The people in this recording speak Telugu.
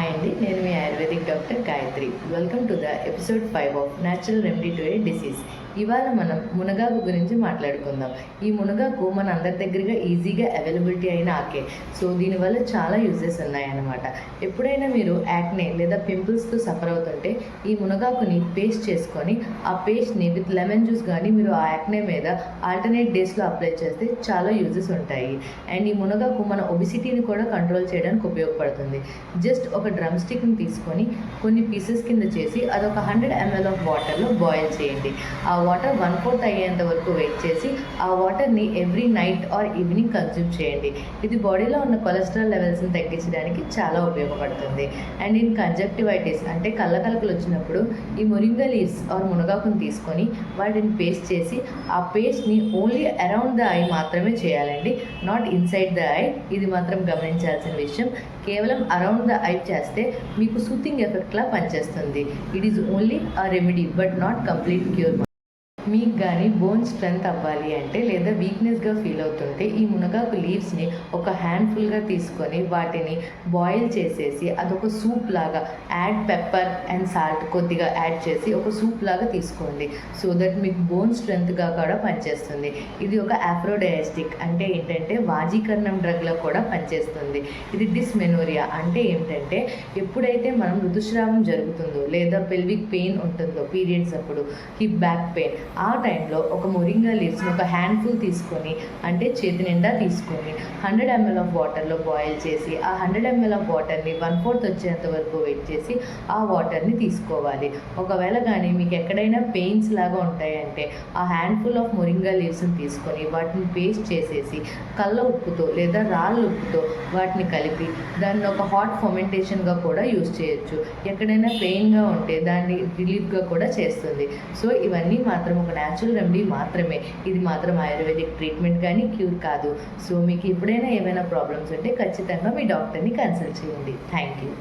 హాయ్ అండి, నేను మీ Ayurvedic doctor Gayatri. Welcome to the episode 5 of natural remedy to a disease. ఇవాళ మనం మునగాకు గురించి మాట్లాడుకుందాం. ఈ మునగాకు మన అందరి దగ్గరగా ఈజీగా అవైలబిలిటీ అయిన ఆకే. సో దీనివల్ల చాలా యూజెస్ ఉన్నాయన్నమాట. ఎప్పుడైనా మీరు యాక్నే లేదా పింపుల్స్తో సఫర్ అవుతుంటే ఈ మునగాకుని పేస్ట్ చేసుకొని ఆ పేస్ట్ని విత్ లెమన్ జ్యూస్ కానీ మీరు ఆ యాక్నే మీద ఆల్టర్నేట్ డేస్లో అప్లై చేస్తే చాలా యూజెస్ ఉంటాయి. అండ్ ఈ మునగాకు మన ఒబిసిటీని కూడా కంట్రోల్ చేయడానికి ఉపయోగపడుతుంది. జస్ట్ ఒక డ్రమ్ స్టిక్ని తీసుకొని కొన్ని పీసెస్ కింద చేసి అదొక 100 ml ఆఫ్ వాటర్లో బాయిల్ చేయండి. ఆ వాటర్ 1/4 అయ్యేంత వరకు వెయిట్ చేసి ఆ వాటర్ని every night or evening consume చేయండి. ఇది బాడీలో ఉన్న కొలెస్ట్రాల్ లెవెల్స్ని తగ్గించడానికి చాలా ఉపయోగపడుతుంది. అండ్ ఇన్ కంజక్టివైటిస్ అంటే కళ్ళకలకలు వచ్చినప్పుడు ఈ మొరింగా లీవ్స్ ఆర్ మునగాకుని తీసుకొని వాటిని పేస్ట్ చేసి ఆ పేస్ట్ని ఓన్లీ అరౌండ్ ద ఐ మాత్రమే చేయాలండి, నాట్ ఇన్సైడ్ ద ఐ. ఇది మాత్రం గమనించాల్సిన విషయం. కేవలం అరౌండ్ ద ఐ చేస్తే మీకు సూతింగ్ ఎఫెక్ట్లా పనిచేస్తుంది. It is only a remedy but not complete cure. మీకు కానీ బోన్ స్ట్రెంత్ అవ్వాలి అంటే లేదా వీక్నెస్గా ఫీల్ అవుతుంటే ఈ మునగాకు లీవ్స్ని ఒక హ్యాండ్ఫుల్గా తీసుకొని వాటిని బాయిల్ చేసేసి అదొక సూప్ లాగా యాడ్ పెప్పర్ అండ్ సాల్ట్ కొద్దిగా యాడ్ చేసి ఒక సూప్ లాగా తీసుకోండి. సో దట్ మీకు బోన్ స్ట్రెంత్గా కూడా పనిచేస్తుంది. ఇది ఒక ఆఫ్రోడయాస్టిక్ అంటే ఏంటంటే వాజీకరణం డ్రగ్లో కూడా పనిచేస్తుంది. ఇది డిస్మెనోరియా అంటే ఏంటంటే ఎప్పుడైతే మనం ఋతుస్రావం జరుగుతుందో లేదా పెల్విక్ పెయిన్ ఉంటుందో పీరియడ్స్ అప్పుడు, హిప్ బ్యాక్ పెయిన్, ఆ టైంలో ఒక మొరింగా లీవ్స్ని ఒక హ్యాండ్ఫుల్ తీసుకొని అంటే చేతి నిండా తీసుకొని 100 ml ఆఫ్ వాటర్లో బాయిల్ చేసి ఆ 100 ml ఆఫ్ వాటర్ని 1/4 వచ్చేంత వరకు వెయిట్ చేసి ఆ వాటర్ని తీసుకోవాలి. ఒకవేళ కానీ మీకు ఎక్కడైనా పెయిన్స్ లాగా ఉంటాయంటే ఆ హ్యాండ్ఫుల్ ఆఫ్ మొరింగా లీవ్స్ని తీసుకొని వాటిని పేస్ట్ చేసేసి కళ్ళ ఉప్పుతో లేదా రాళ్ళ ఉప్పుతో వాటిని కలిపి దాన్ని ఒక హాట్ ఫర్మెంటేషన్గా కూడా యూజ్ చేయొచ్చు. ఎక్కడైనా పెయిన్గా ఉంటే దాన్ని రిలీఫ్గా కూడా చేస్తుంది. సో ఇవన్నీ మాత్రం ఒక న్యాచురల్ రెమెడీ మాత్రమే. ఇది మాత్రం ఆయుర్వేదిక్ ట్రీట్మెంట్ కానీ క్యూర్ కాదు. సో మీకు ఎప్పుడైనా ఏమైనా ప్రాబ్లమ్స్ ఉంటే ఖచ్చితంగా మీ డాక్టర్ని కన్సల్ట్ చేయండి. Thank you.